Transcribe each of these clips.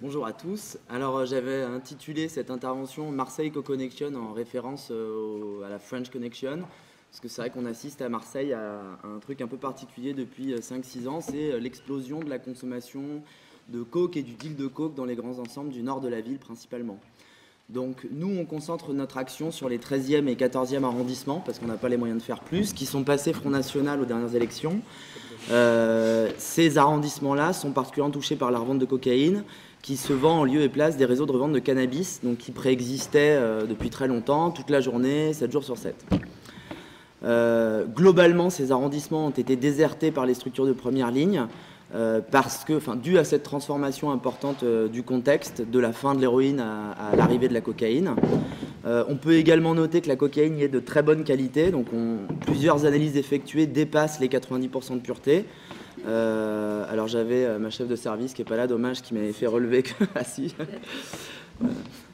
Bonjour à tous. Alors j'avais intitulé cette intervention Marseille Co-Connection en référence à la French Connection, parce que c'est vrai qu'on assiste à Marseille à un truc un peu particulier depuis 5-6 ans, c'est l'explosion de la consommation de coke et du deal de coke dans les grands ensembles du nord de la ville principalement. Donc nous, on concentre notre action sur les 13e et 14e arrondissements, parce qu'on n'a pas les moyens de faire plus, qui sont passés Front National aux dernières élections. Ces arrondissements-là sont particulièrement touchés par la revente de cocaïne, qui se vend en lieu et place des réseaux de revente de cannabis, donc qui préexistaient depuis très longtemps, toute la journée, 7 jours sur 7. Globalement, ces arrondissements ont été désertés par les structures de première ligne, dû à cette transformation importante du contexte, de la fin de l'héroïne à l'arrivée de la cocaïne. On peut également noter que la cocaïne y est de très bonne qualité, donc plusieurs analyses effectuées dépassent les 90% de pureté. Alors j'avais ma chef de service qui n'est pas là, dommage, qui m'avait fait relever que... ah si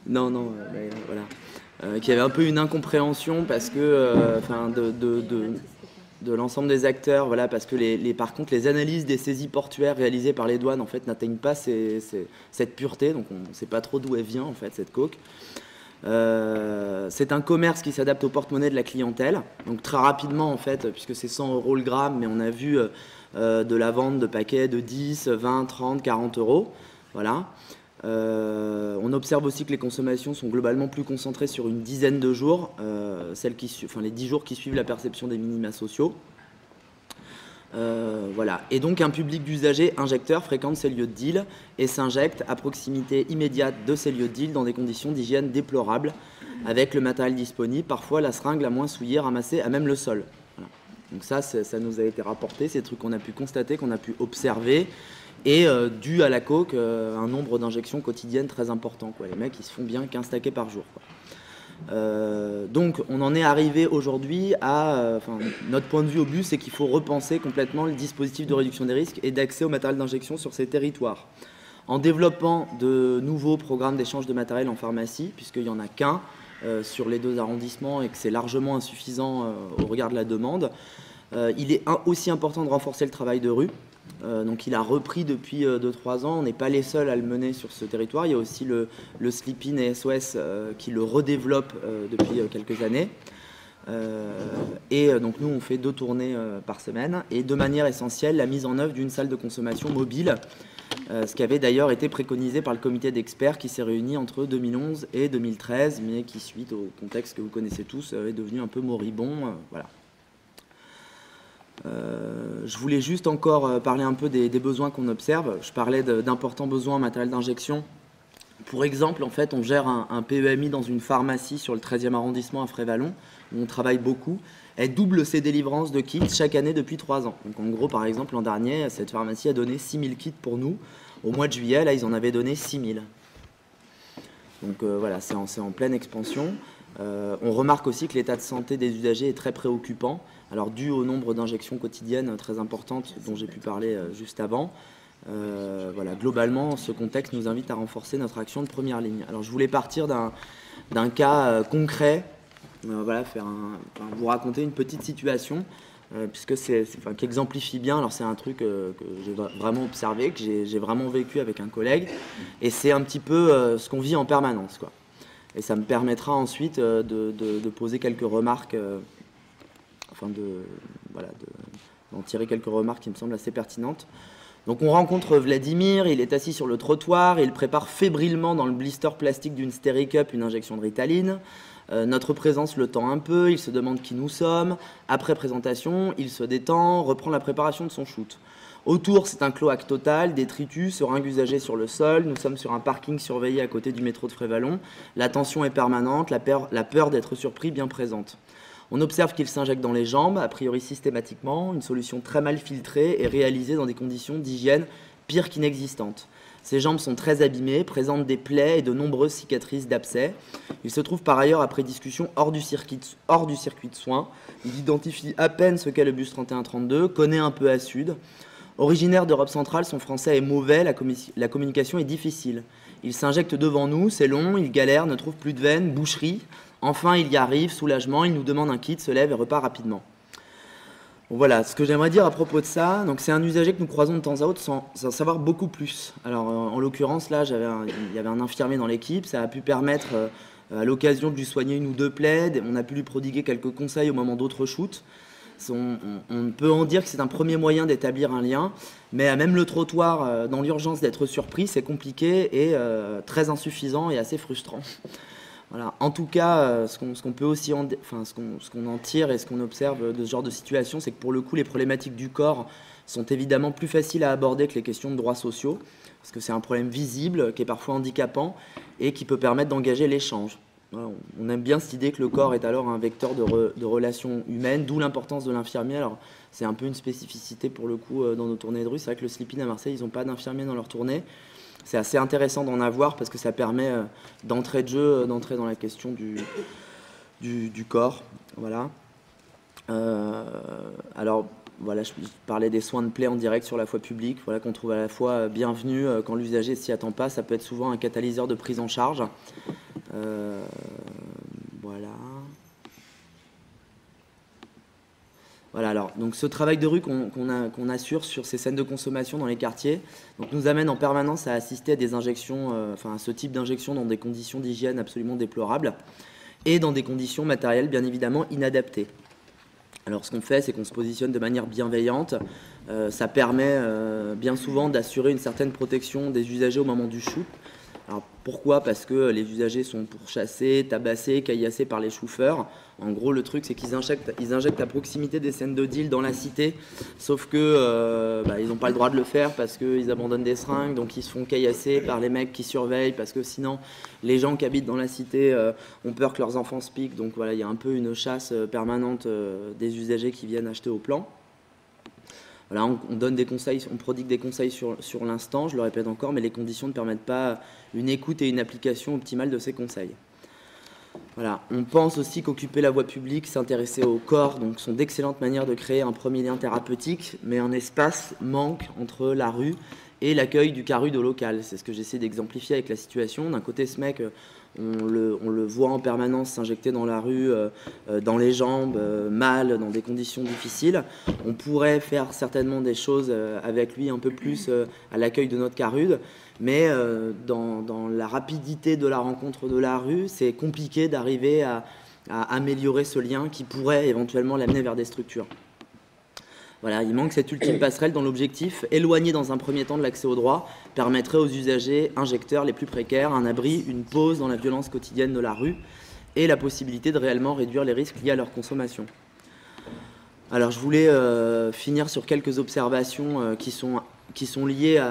voilà. Qui avait un peu une incompréhension parce que de l'ensemble des acteurs, voilà, parce que par contre les analyses des saisies portuaires réalisées par les douanes en fait n'atteignent pas cette pureté, donc on ne sait pas trop d'où elle vient en fait cette coke. C'est un commerce qui s'adapte au porte-monnaie de la clientèle, donc très rapidement en fait, puisque c'est 100 € le gramme, mais on a vu de la vente de paquets de 10, 20, 30, 40 €. Voilà. On observe aussi que les consommations sont globalement plus concentrées sur une dizaine de jours, les 10 jours qui suivent la perception des minima sociaux. Voilà. Et donc un public d'usagers injecteurs fréquente ces lieux de deal et s'injecte à proximité immédiate de ces lieux de deal dans des conditions d'hygiène déplorables, avec le matériel disponible, parfois la seringue la moins souillée ramassée à même le sol. Voilà. Donc ça nous a été rapporté, ces trucs qu'on a pu constater, qu'on a pu observer, et dû à la coke, un nombre d'injections quotidiennes très important, quoi. Les mecs ils se font bien 15 taquets par jour, quoi. Donc on en est arrivé aujourd'hui à, notre point de vue au but, c'est qu'il faut repenser complètement le dispositif de réduction des risques et d'accès au matériel d'injection sur ces territoires, en développant de nouveaux programmes d'échange de matériel en pharmacie, puisqu'il n'y en a qu'un sur les 2 arrondissements et que c'est largement insuffisant au regard de la demande. Il est aussi important de renforcer le travail de rue. Donc il a repris depuis 2-3 ans, on n'est pas les seuls à le mener sur ce territoire, il y a aussi le Sleep-In et SOS qui le redéveloppent depuis quelques années. Donc nous on fait 2 tournées par semaine, et de manière essentielle la mise en œuvre d'une salle de consommation mobile, ce qui avait d'ailleurs été préconisé par le comité d'experts qui s'est réuni entre 2011 et 2013, mais qui, suite au contexte que vous connaissez tous, est devenu un peu moribond. Voilà. Je voulais juste encore parler un peu des besoins qu'on observe. Je parlais d'importants besoins en matériel d'injection. Pour exemple, en fait, on gère un PEMI dans une pharmacie sur le 13e arrondissement à Frévalon, où on travaille beaucoup. Elle double ses délivrances de kits chaque année depuis 3 ans. Donc en gros, par exemple, l'an dernier, cette pharmacie a donné 6000 kits pour nous. Au mois de juillet, là, ils en avaient donné 6000. Donc voilà, c'est en pleine expansion. On remarque aussi que l'état de santé des usagers est très préoccupant, alors dû au nombre d'injections quotidiennes très importantes dont j'ai pu parler juste avant. Voilà, globalement, ce contexte nous invite à renforcer notre action de première ligne. Alors je voulais partir d'un cas concret, voilà, vous raconter une petite situation, puisque qui exemplifie bien. Alors c'est un truc que j'ai vraiment observé, que j'ai vraiment vécu avec un collègue, et c'est un petit peu ce qu'on vit en permanence, quoi. Et ça me permettra ensuite de poser quelques remarques, d'en tirer quelques remarques qui me semblent assez pertinentes. Donc on rencontre Vladimir, il est assis sur le trottoir et il prépare fébrilement dans le blister plastique d'une Steri-Cup une injection de Ritaline. Notre présence le tend un peu, il se demande qui nous sommes. Après présentation, il se détend, reprend la préparation de son shoot. Autour, c'est un cloaque total, détritus, seringues usagées sur le sol. Nous sommes sur un parking surveillé à côté du métro de Frévalon. La tension est permanente, la peur d'être surpris bien présente. On observe qu'il s'injecte dans les jambes, a priori systématiquement. Une solution très mal filtrée et réalisée dans des conditions d'hygiène pire qu'inexistantes. Ses jambes sont très abîmées, présentent des plaies et de nombreuses cicatrices d'abcès. Il se trouve par ailleurs, après discussion, hors du circuit de soins. Il identifie à peine ce qu'est le bus 3132, connaît un peu à Sud. Originaire d'Europe centrale, son français est mauvais, la communication est difficile. Il s'injecte devant nous, c'est long, il galère, ne trouve plus de veine, boucherie. Enfin, il y arrive, soulagement, il nous demande un kit, se lève et repart rapidement. Bon, voilà, ce que j'aimerais dire à propos de ça, donc c'est un usager que nous croisons de temps à autre sans savoir beaucoup plus. Alors en l'occurrence là, il y avait un infirmier dans l'équipe, ça a pu permettre à l'occasion de lui soigner une ou deux plaies, on a pu lui prodiguer quelques conseils au moment d'autres shoots. On peut en dire que c'est un premier moyen d'établir un lien, mais même le trottoir dans l'urgence d'être surpris, c'est compliqué et très insuffisant et assez frustrant. Voilà. En tout cas, ce qu'on peut aussi ce qu'on en tire et ce qu'on observe de ce genre de situation, c'est que pour le coup, les problématiques du corps sont évidemment plus faciles à aborder que les questions de droits sociaux, parce que c'est un problème visible, qui est parfois handicapant, et qui peut permettre d'engager l'échange. Voilà, on aime bien cette idée que le corps est alors un vecteur de relations humaines, d'où l'importance de l'infirmier. Alors, c'est un peu une spécificité pour le coup dans nos tournées de rue. C'est vrai que le Sleeping à Marseille, ils n'ont pas d'infirmier dans leur tournée. C'est assez intéressant d'en avoir parce que ça permet d'entrer de jeu, d'entrer dans la question du corps. Voilà. Alors, voilà, je parlais des soins de plaie en direct sur la voie publique, voilà, qu'on trouve à la fois bienvenue quand l'usager s'y attend pas. Ça peut être souvent un catalyseur de prise en charge. Voilà. Voilà, alors, donc ce travail de rue qu'on assure sur ces scènes de consommation dans les quartiers nous amène en permanence à assister à des injections, à ce type d'injection dans des conditions d'hygiène absolument déplorables et dans des conditions matérielles bien évidemment inadaptées. Alors ce qu'on fait, c'est qu'on se positionne de manière bienveillante. Ça permet bien souvent d'assurer une certaine protection des usagers au moment du shoot. Alors pourquoi? Parce que les usagers sont pourchassés, tabassés, caillassés par les chauffeurs. En gros, le truc, c'est qu'ils injectent à proximité des scènes de deal dans la cité, sauf que ils n'ont pas le droit de le faire parce qu'ils abandonnent des seringues, donc ils se font caillasser par les mecs qui surveillent, parce que sinon, les gens qui habitent dans la cité ont peur que leurs enfants se piquent. Donc voilà, il y a un peu une chasse permanente des usagers qui viennent acheter au plan. Voilà, on donne des conseils, on prodigue des conseils sur l'instant, je le répète encore, mais les conditions ne permettent pas une écoute et une application optimale de ces conseils. Voilà. On pense aussi qu'occuper la voie publique, s'intéresser au corps, donc sont d'excellentes manières de créer un premier lien thérapeutique, mais un espace manque entre la rue et l'accueil du carudo local. C'est ce que j'essaie d'exemplifier avec la situation. D'un côté, ce mec, on le voit en permanence s'injecter dans la rue, dans les jambes, mal, dans des conditions difficiles. On pourrait faire certainement des choses avec lui un peu plus à l'accueil de notre carude, mais dans la rapidité de la rencontre de la rue, c'est compliqué d'arriver à améliorer ce lien qui pourrait éventuellement l'amener vers des structures. Voilà, il manque cette ultime passerelle dont l'objectif, éloigné dans un premier temps de l'accès aux droits, permettrait aux usagers injecteurs les plus précaires un abri, une pause dans la violence quotidienne de la rue et la possibilité de réellement réduire les risques liés à leur consommation. Alors je voulais finir sur quelques observations qui sont liées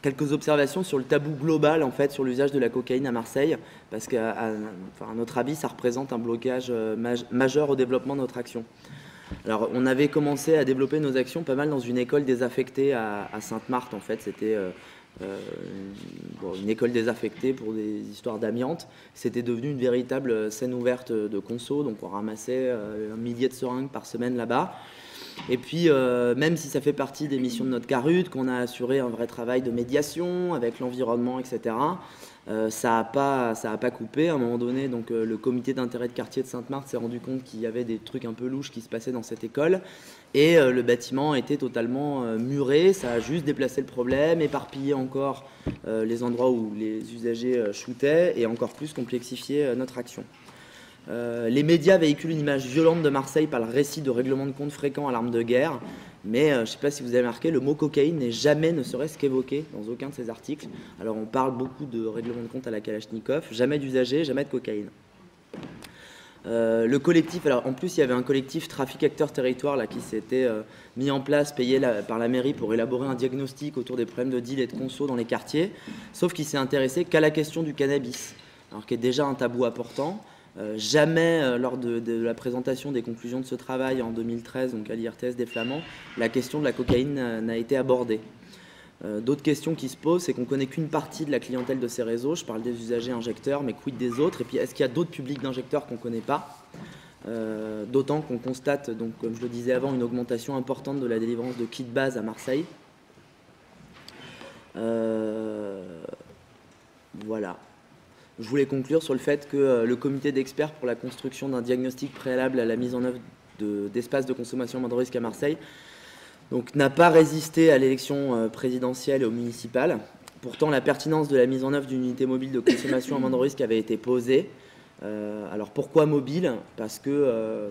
quelques observations sur le tabou global en fait sur l'usage de la cocaïne à Marseille, parce qu'à notre avis ça représente un blocage majeur au développement de notre action. Alors on avait commencé à développer nos actions pas mal dans une école désaffectée à Sainte-Marthe en fait, c'était une école désaffectée pour des histoires d'amiante. C'était devenu une véritable scène ouverte de conso, donc on ramassait un millier de seringues par semaine là-bas. Et puis, même si ça fait partie des missions de notre CARUD, qu'on a assuré un vrai travail de médiation avec l'environnement, etc., ça n'a pas coupé. À un moment donné, donc, le comité d'intérêt de quartier de Sainte-Marthe s'est rendu compte qu'il y avait des trucs un peu louches qui se passaient dans cette école. Et le bâtiment était totalement muré. Ça a juste déplacé le problème, éparpillé encore les endroits où les usagers shootaient et encore plus complexifié notre action. Les médias véhiculent une image violente de Marseille par le récit de règlements de compte fréquents à l'arme de guerre, mais je ne sais pas si vous avez remarqué, le mot cocaïne n'est jamais, ne serait-ce qu'évoqué dans aucun de ces articles. Alors on parle beaucoup de règlements de compte à la Kalachnikov, jamais d'usagers, jamais de cocaïne. Le collectif, alors en plus il y avait un collectif Trafic Acteurs Territoire là, qui s'était mis en place, payé par la mairie pour élaborer un diagnostic autour des problèmes de deal et de conso dans les quartiers, sauf qu'il s'est intéressé qu'à la question du cannabis, alors qui est déjà un tabou important. Jamais, lors de la présentation des conclusions de ce travail en 2013, donc à l'IRTS des Flamands, la question de la cocaïne n'a été abordée. D'autres questions qui se posent, c'est qu'on ne connaît qu'une partie de la clientèle de ces réseaux. Je parle des usagers injecteurs, mais quid des autres? Et puis, est-ce qu'il y a d'autres publics d'injecteurs qu'on ne connaît pas? D'autant qu'on constate, donc, comme je le disais avant, une augmentation importante de la délivrance de kits base à Marseille. Voilà. Je voulais conclure sur le fait que le comité d'experts pour la construction d'un diagnostic préalable à la mise en œuvre d'espaces de consommation à moindre risque à Marseille n'a pas résisté à l'élection présidentielle et au municipal. Pourtant, la pertinence de la mise en œuvre d'une unité mobile de consommation à moindre risque avait été posée. Alors pourquoi mobile? Parce que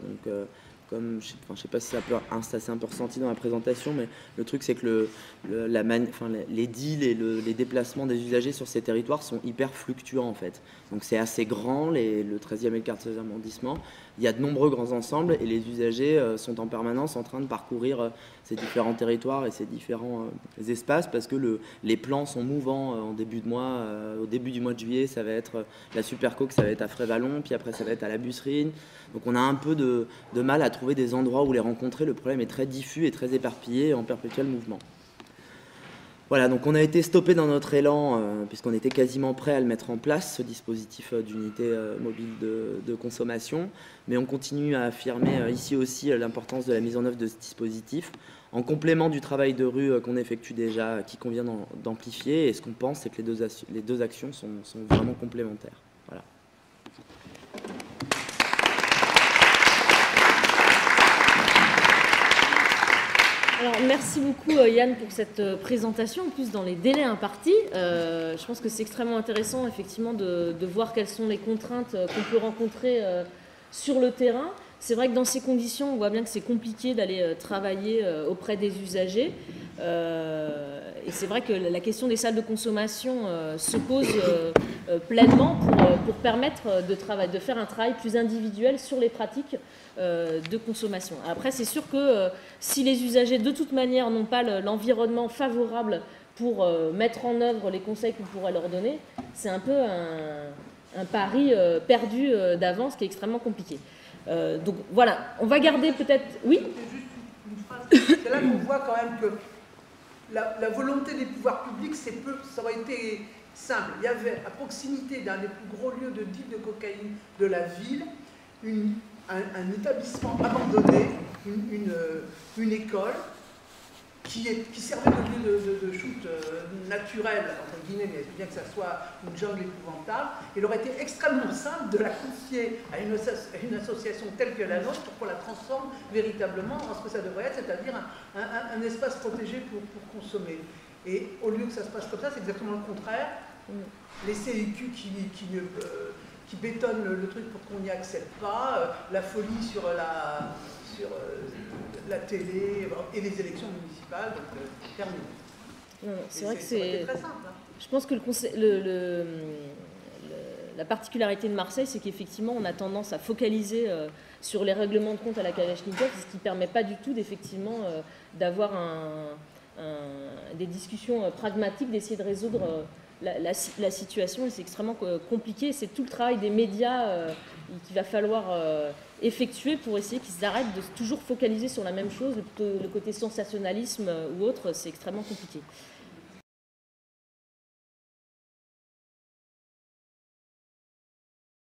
comme je ne sais pas si ça s'est un peu ressenti dans la présentation, mais le truc c'est que les deals et les déplacements des usagers sur ces territoires sont hyper fluctuants en fait. Donc c'est assez grand, le 13e et le 14e arrondissement. Il y a de nombreux grands ensembles et les usagers sont en permanence en train de parcourir ces différents territoires et ces différents espaces parce que les plans sont mouvants en début de mois. Au début du mois de juillet, ça va être la Superco, ça va être à Frévalon, puis après ça va être à la Busserine. Donc on a un peu de mal à trouver des endroits où les rencontrer. Le problème est très diffus et très éparpillé et en perpétuel mouvement. Voilà, donc on a été stoppé dans notre élan puisqu'on était quasiment prêt à le mettre en place, ce dispositif d'unité mobile de consommation. Mais on continue à affirmer ici aussi l'importance de la mise en œuvre de ce dispositif en complément du travail de rue qu'on effectue déjà, qui convient d'amplifier. Et ce qu'on pense, c'est que les deux actions sont vraiment complémentaires. Voilà. Alors, merci beaucoup Yann pour cette présentation, en plus dans les délais impartis. Je pense que c'est extrêmement intéressant effectivement de voir quelles sont les contraintes qu'on peut rencontrer sur le terrain. C'est vrai que dans ces conditions, on voit bien que c'est compliqué d'aller travailler auprès des usagers. Et c'est vrai que la question des salles de consommation se pose pleinement pour permettre de faire un travail plus individuel sur les pratiques de consommation. Après, c'est sûr que si les usagers, de toute manière, n'ont pas l'environnement favorable pour mettre en œuvre les conseils qu'on pourrait leur donner, c'est un peu un pari perdu d'avance qui est extrêmement compliqué. Donc voilà, on va garder peut-être... Oui ? C'est juste une phrase. C'est là qu'on voit quand même que la volonté des pouvoirs publics, ça aurait été simple. Il y avait à proximité d'un des plus gros lieux de deal de cocaïne de la ville, un établissement abandonné, une école qui servait de lieu de shoot naturel, entre guillemets, mais bien que ça soit une jungle épouvantable. Il aurait été extrêmement simple de la confier à une association telle que la nôtre pour qu'on la transforme véritablement en ce que ça devrait être, c'est-à-dire un espace protégé pour consommer. Et au lieu que ça se passe comme ça, c'est exactement le contraire. Les CIQ qui bétonnent le truc pour qu'on n'y accède pas, la folie sur la télé et les élections municipales, donc terminé. C'est vrai que c'est très simple. Hein. Je pense que la particularité de Marseille, c'est qu'effectivement, on a tendance à focaliser sur les règlements de compte à la Kalachnikov, ce qui ne permet pas du tout d'effectivement d'avoir des discussions pragmatiques, d'essayer de résoudre la situation. C'est extrêmement compliqué. C'est tout le travail des médias qu'il va falloir effectuer pour essayer qu'ils arrêtent de toujours focaliser sur la même chose. Le côté sensationnalisme ou autre, c'est extrêmement compliqué.